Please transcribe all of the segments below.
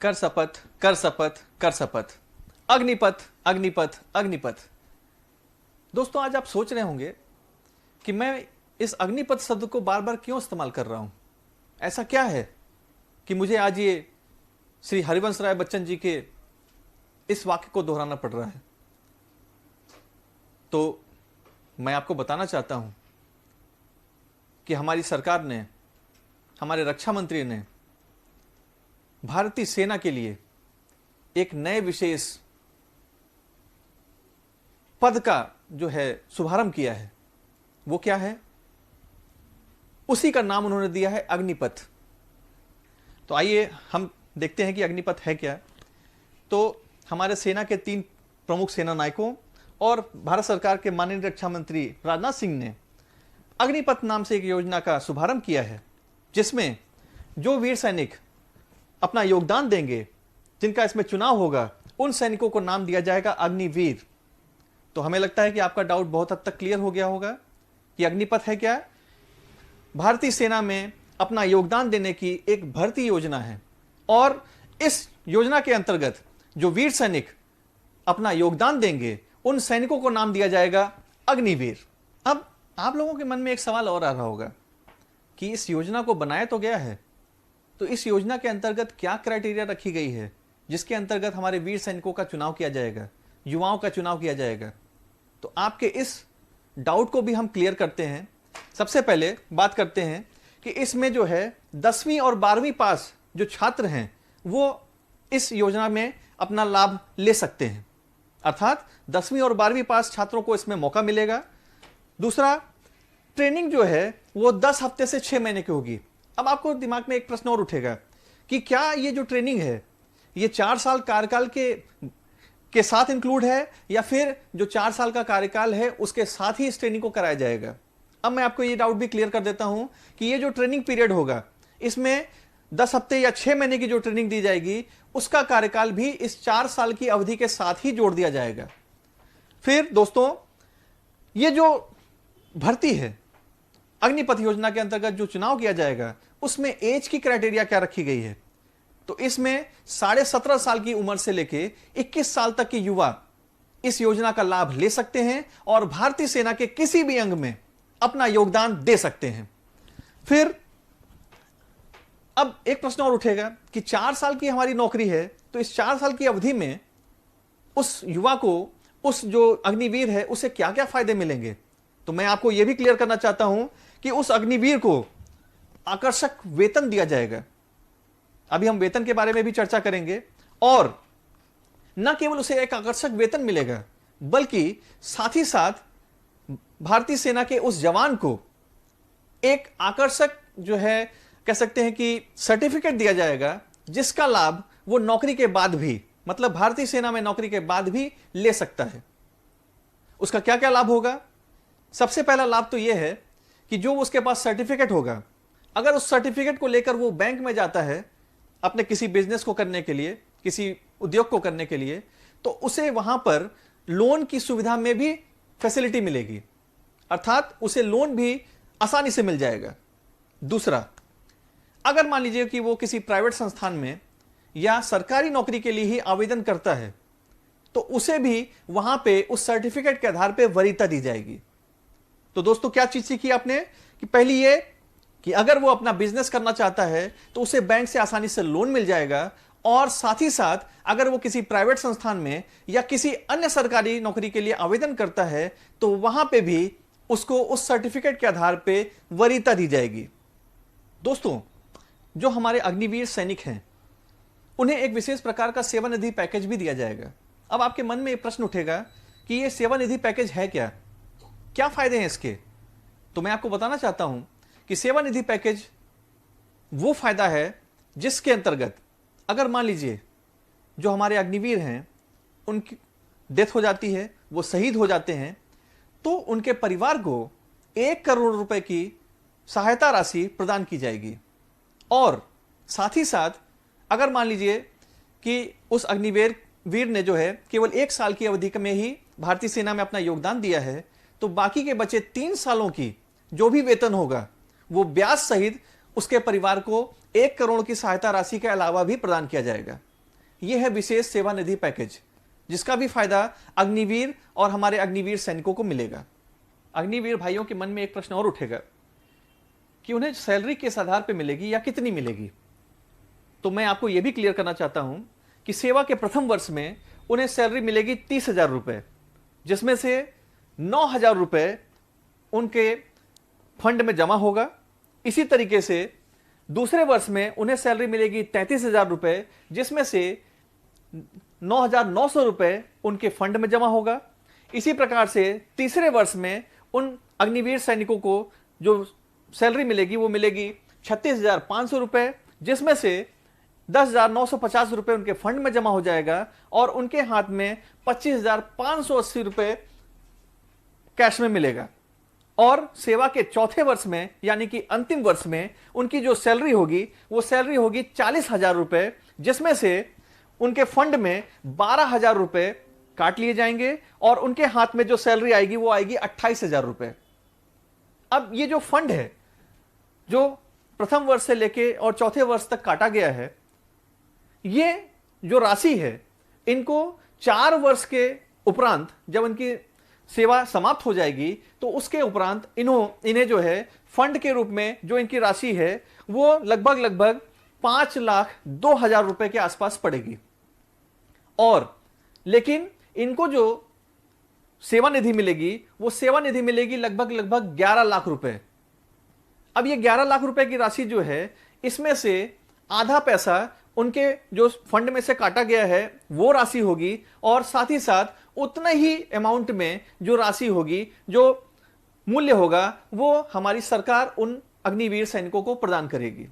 कर शपथ, कर शपथ, कर शपथ। अग्निपथ, अग्निपथ, अग्निपथ। दोस्तों, आज आप सोच रहे होंगे कि मैं इस अग्निपथ शब्द को बार बार क्यों इस्तेमाल कर रहा हूं। ऐसा क्या है कि मुझे आज ये श्री हरिवंश राय बच्चन जी के इस वाक्य को दोहराना पड़ रहा है। तो मैं आपको बताना चाहता हूं कि हमारी सरकार ने, हमारे रक्षा मंत्री ने भारतीय सेना के लिए एक नए विशेष पद का जो है शुभारंभ किया है। वो क्या है? उसी का नाम उन्होंने दिया है अग्निपथ। तो आइए हम देखते हैं कि अग्निपथ है क्या। तो हमारे सेना के 3 प्रमुख सेना नायकों और भारत सरकार के माननीय रक्षा मंत्री राजनाथ सिंह ने अग्निपथ नाम से एक योजना का शुभारंभ किया है, जिसमें जो वीर सैनिक अपना योगदान देंगे, जिनका इसमें चुनाव होगा, उन सैनिकों को नाम दिया जाएगा अग्निवीर। तो हमें लगता है कि आपका डाउट बहुत हद तक क्लियर हो गया होगा कि अग्निपथ है क्या। भारतीय सेना में अपना योगदान देने की एक भर्ती योजना है और इस योजना के अंतर्गत जो वीर सैनिक अपना योगदान देंगे, उन सैनिकों को नाम दिया जाएगा अग्निवीर। अब आप लोगों के मन में एक सवाल और आ रहा होगा कि इस योजना को बनाया तो गया है, तो इस योजना के अंतर्गत क्या क्राइटेरिया रखी गई है जिसके अंतर्गत हमारे वीर सैनिकों का चुनाव किया जाएगा, युवाओं का चुनाव किया जाएगा। तो आपके इस डाउट को भी हम क्लियर करते हैं। सबसे पहले बात करते हैं कि इसमें जो है 10वीं और 12वीं पास जो छात्र हैं वो इस योजना में अपना लाभ ले सकते हैं, अर्थात 10वीं और 12वीं पास छात्रों को इसमें मौका मिलेगा। दूसरा, ट्रेनिंग जो है वो 10 हफ्ते से 6 महीने की होगी। अब आपको दिमाग में एक प्रश्न और उठेगा कि क्या ये जो ट्रेनिंग है ये 4 साल कार्यकाल के साथ इंक्लूड है या फिर जो 4 साल का कार्यकाल है उसके साथ ही इस ट्रेनिंग को कराया जाएगा। अब मैं आपको ये डाउट भी क्लियर कर देता हूं कि ये जो ट्रेनिंग पीरियड होगा, इसमें 10 हफ्ते या 6 महीने की जो ट्रेनिंग दी जाएगी, उसका कार्यकाल भी इस 4 साल की अवधि के साथ ही जोड़ दिया जाएगा। फिर दोस्तों, ये जो भर्ती है, अग्निपथ योजना के अंतर्गत जो चुनाव किया जाएगा, उसमें एज की क्राइटेरिया क्या रखी गई है? तो इसमें 17.5 साल की उम्र से लेके 21 साल तक के युवा इस योजना का लाभ ले सकते हैं और भारतीय सेना के किसी भी अंग में अपना योगदान दे सकते हैं। फिर अब एक प्रश्न और उठेगा कि 4 साल की हमारी नौकरी है, तो इस 4 साल की अवधि में उस युवा को, उस जो अग्निवीर है, उसे क्या क्या फायदे मिलेंगे? तो मैं आपको यह भी क्लियर करना चाहता हूं कि उस अग्निवीर को आकर्षक वेतन दिया जाएगा। अभी हम वेतन के बारे में भी चर्चा करेंगे। और न केवल उसे एक आकर्षक वेतन मिलेगा, बल्कि साथ ही साथ भारतीय सेना के उस जवान को एक आकर्षक जो है कह सकते हैं कि सर्टिफिकेट दिया जाएगा, जिसका लाभ वो नौकरी के बाद भी, मतलब भारतीय सेना में नौकरी के बाद भी ले सकता है। उसका क्या क्या लाभ होगा? सबसे पहला लाभ तो यह है कि जो उसके पास सर्टिफिकेट होगा, अगर उस सर्टिफिकेट को लेकर वो बैंक में जाता है अपने किसी बिजनेस को करने के लिए, किसी उद्योग को करने के लिए, तो उसे वहां पर लोन की सुविधा में भी फैसिलिटी मिलेगी, अर्थात उसे लोन भी आसानी से मिल जाएगा। दूसरा, अगर मान लीजिए कि वो किसी प्राइवेट संस्थान में या सरकारी नौकरी के लिए ही आवेदन करता है, तो उसे भी वहां पे उस सर्टिफिकेट के आधार पे वरीयता दी जाएगी। तो दोस्तों, क्या चीज सीखी आपने कि पहली ये कि अगर वो अपना बिजनेस करना चाहता है तो उसे बैंक से आसानी से लोन मिल जाएगा, और साथ ही साथ अगर वो किसी प्राइवेट संस्थान में या किसी अन्य सरकारी नौकरी के लिए आवेदन करता है तो वहां पे भी उसको उस सर्टिफिकेट के आधार पे वरीयता दी जाएगी। दोस्तों, जो हमारे अग्निवीर सैनिक हैं, उन्हें एक विशेष प्रकार का सेवानिधि पैकेज भी दिया जाएगा। अब आपके मन में एक प्रश्न उठेगा कि ये सेवानिधि पैकेज है क्या, क्या फायदे हैं इसके? तो मैं आपको बताना चाहता हूं कि सेवानिधि पैकेज वो फायदा है जिसके अंतर्गत अगर मान लीजिए जो हमारे अग्निवीर हैं उनकी डेथ हो जाती है, वो शहीद हो जाते हैं, तो उनके परिवार को 1 करोड़ रुपए की सहायता राशि प्रदान की जाएगी। और साथ ही साथ अगर मान लीजिए कि उस वीर ने जो है केवल 1 साल की अवधि में ही भारतीय सेना में अपना योगदान दिया है, तो बाकी के बचे 3 सालों की जो भी वेतन होगा वो ब्याज सहित उसके परिवार को 1 करोड़ की सहायता राशि के अलावा भी प्रदान किया जाएगा। यह है विशेष सेवा निधि पैकेज, जिसका भी फायदा अग्निवीर और हमारे अग्निवीर सैनिकों को मिलेगा। अग्निवीर भाइयों के मन में एक प्रश्न और उठेगा कि उन्हें सैलरी किस आधार पर मिलेगी या कितनी मिलेगी। तो मैं आपको यह भी क्लियर करना चाहता हूं कि सेवा के प्रथम वर्ष में उन्हें सैलरी मिलेगी 30,000 रुपए, जिसमें से 9,000 रुपए उनके फंड में जमा होगा। इसी तरीके से दूसरे वर्ष में उन्हें सैलरी मिलेगी 33,000 रुपए, जिसमें से 9,900 रुपए उनके फंड में जमा होगा। इसी प्रकार से तीसरे वर्ष में उन अग्निवीर सैनिकों को जो सैलरी मिलेगी वो मिलेगी 36,500 रुपए, जिसमें से 10,950 रुपए उनके फंड में जमा हो जाएगा और उनके हाथ में 25,580 रुपए कैश में मिलेगा। और सेवा के चौथे वर्ष में यानी कि अंतिम वर्ष में उनकी जो सैलरी होगी वो सैलरी होगी 40,000 रुपए, जिसमें से उनके फंड में 12,000 रुपए काट लिए जाएंगे और उनके हाथ में जो सैलरी आएगी वो आएगी 28,000 रुपए। अब ये जो फंड है जो प्रथम वर्ष से लेके और चौथे वर्ष तक काटा गया है, ये जो राशि है इनको 4 वर्ष के उपरांत जब इनकी सेवा समाप्त हो जाएगी तो उसके उपरांत इन्हें जो है फंड के रूप में जो इनकी राशि है वो लगभग 5,02,000 रुपए के आसपास पड़ेगी। और लेकिन इनको जो सेवा निधि मिलेगी वो सेवा निधि मिलेगी लगभग 11 लाख रुपए। अब ये 11 लाख रुपए की राशि जो है इसमें से आधा पैसा उनके जो फंड में से काटा गया है वो राशि होगी और साथ ही साथ उतना ही अमाउंट में जो राशि होगी, जो मूल्य होगा, वो हमारी सरकार उन अग्निवीर सैनिकों को प्रदान करेगी।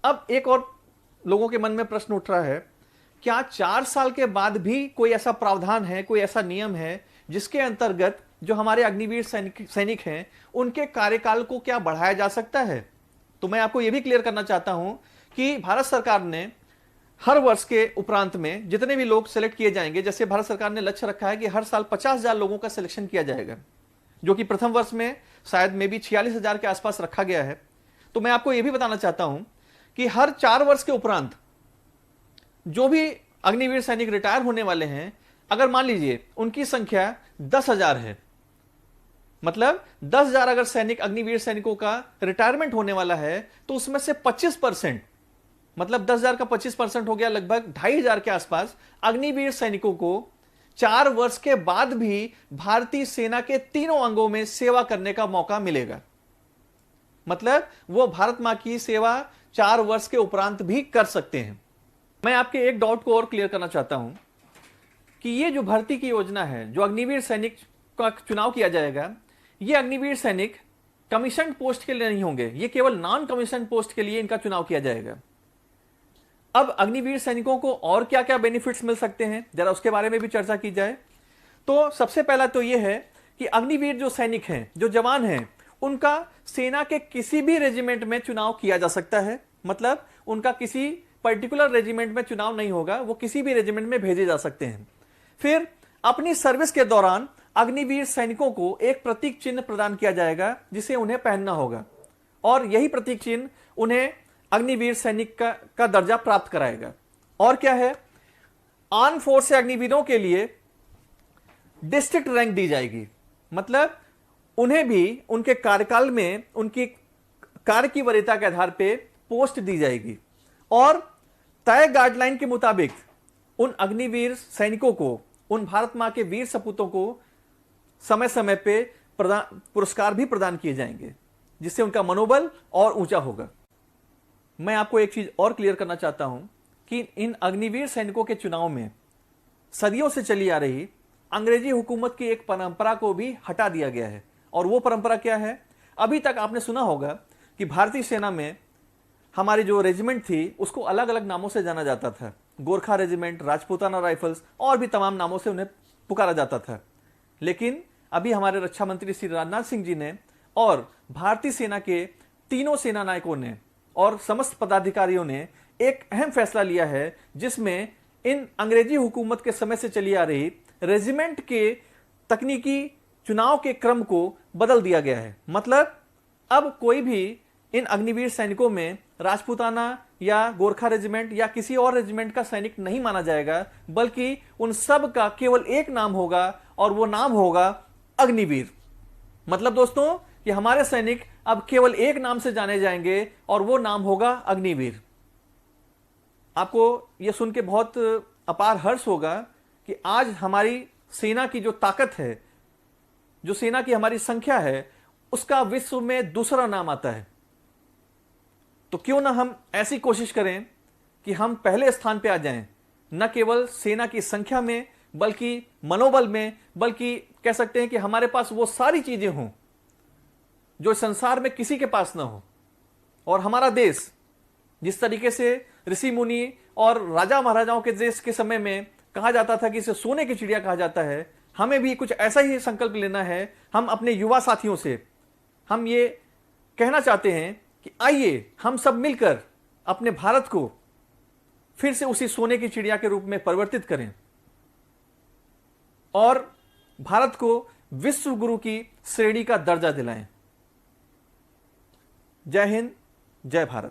अब एक और लोगों के मन में प्रश्न उठ रहा है, क्या 4 साल के बाद भी कोई ऐसा प्रावधान है, कोई ऐसा नियम है जिसके अंतर्गत जो हमारे अग्निवीर सैनिक हैं उनके कार्यकाल को क्या बढ़ाया जा सकता है? तो मैं आपको यह भी क्लियर करना चाहता हूं कि भारत सरकार ने हर वर्ष के उपरांत में जितने भी लोग सेलेक्ट किए जाएंगे, जैसे भारत सरकार ने लक्ष्य रखा है कि हर साल 50,000 लोगों का सिलेक्शन किया जाएगा, जो कि प्रथम वर्ष में शायद में भी 46,000 के आसपास रखा गया है। तो मैं आपको यह भी बताना चाहता हूं कि हर 4 वर्ष के उपरांत जो भी अग्निवीर सैनिक रिटायर होने वाले हैं, अगर मान लीजिए उनकी संख्या 10,000 है, मतलब 10,000 अगर सैनिक अग्निवीर सैनिकों का रिटायरमेंट होने वाला है तो उसमें से 25%, मतलब 10,000 का 25% हो गया, लगभग 2,500 के आसपास अग्निवीर सैनिकों को 4 वर्ष के बाद भी भारतीय सेना के तीनों अंगों में सेवा करने का मौका मिलेगा। मतलब वो भारत मां की सेवा 4 वर्ष के उपरांत भी कर सकते हैं। मैं आपके एक डाउट को और क्लियर करना चाहता हूं कि ये जो भर्ती की योजना है, जो अग्निवीर सैनिक का चुनाव किया जाएगा, ये अग्निवीर सैनिक कमीशन पोस्ट के लिए नहीं होंगे, ये केवल नॉन कमीशन पोस्ट के लिए इनका चुनाव किया जाएगा। अब अग्निवीर सैनिकों को और क्या क्या बेनिफिट्स मिल सकते हैं, जरा उसके बारे में भी चर्चा की जाए। तो सबसे पहला तो यह है कि अग्निवीर जो सैनिक हैं, जो जवान हैं, उनका सेना के किसी भी रेजिमेंट में चुनाव किया जा सकता है। मतलब उनका किसी पर्टिकुलर रेजिमेंट में चुनाव नहीं होगा, वो किसी भी रेजिमेंट में भेजे जा सकते हैं। फिर अपनी सर्विस के दौरान अग्निवीर सैनिकों को एक प्रतीक चिन्ह प्रदान किया जाएगा जिसे उन्हें पहनना होगा, और यही प्रतीक चिन्ह उन्हें अग्निवीर सैनिक का दर्जा प्राप्त कराएगा। और क्या है, आर्म फोर्स से अग्निवीरों के लिए डिस्ट्रिक्ट रैंक दी जाएगी। मतलब उन्हें भी उनके कार्यकाल में उनकी कार्य की वरीयता के आधार पर पोस्ट दी जाएगी और तय गाइडलाइन के मुताबिक उन अग्निवीर सैनिकों को, उन भारत मां के वीर सपूतों को समय समय पे पुरस्कार भी प्रदान किए जाएंगे, जिससे उनका मनोबल और ऊंचा होगा। मैं आपको एक चीज और क्लियर करना चाहता हूं कि इन अग्निवीर सैनिकों के चुनाव में सदियों से चली आ रही अंग्रेजी हुकूमत की एक परंपरा को भी हटा दिया गया है। और वो परंपरा क्या है? अभी तक आपने सुना होगा कि भारतीय सेना में हमारी जो रेजिमेंट थी उसको अलग अलग नामों से जाना जाता था। गोरखा रेजिमेंट, राजपूताना राइफल्स और भी तमाम नामों से उन्हें पुकारा जाता था। लेकिन अभी हमारे रक्षा मंत्री श्री राजनाथ सिंह जी ने और भारतीय सेना के तीनों सेना नायकों ने और समस्त पदाधिकारियों ने एक अहम फैसला लिया है, जिसमें इन अंग्रेजी हुकूमत के समय से चली आ रही रेजिमेंट के तकनीकी चुनाव के क्रम को बदल दिया गया है। मतलब अब कोई भी इन अग्निवीर सैनिकों में राजपूताना या गोरखा रेजिमेंट या किसी और रेजिमेंट का सैनिक नहीं माना जाएगा, बल्कि उन सब का केवल एक नाम होगा और वो नाम होगा अग्निवीर। मतलब दोस्तों कि हमारे सैनिक अब केवल एक नाम से जाने जाएंगे और वो नाम होगा अग्निवीर। आपको यह सुन के बहुत अपार हर्ष होगा कि आज हमारी सेना की जो ताकत है, जो सेना की हमारी संख्या है, उसका विश्व में दूसरा नाम आता है। तो क्यों ना हम ऐसी कोशिश करें कि हम पहले स्थान पे आ जाएं, न केवल सेना की संख्या में बल्कि मनोबल में, बल्कि कह सकते हैं कि हमारे पास वो सारी चीजें हों जो संसार में किसी के पास ना हो। और हमारा देश जिस तरीके से ऋषि मुनि और राजा महाराजाओं के देश के समय में कहा जाता था कि इसे सोने की चिड़िया कहा जाता है, हमें भी कुछ ऐसा ही संकल्प लेना है। हम अपने युवा साथियों से हम ये कहना चाहते हैं कि आइए हम सब मिलकर अपने भारत को फिर से उसी सोने की चिड़िया के रूप में परिवर्तित करें और भारत को विश्व गुरु की श्रेणी का दर्जा दिलाएं। जय हिंद, जय भारत।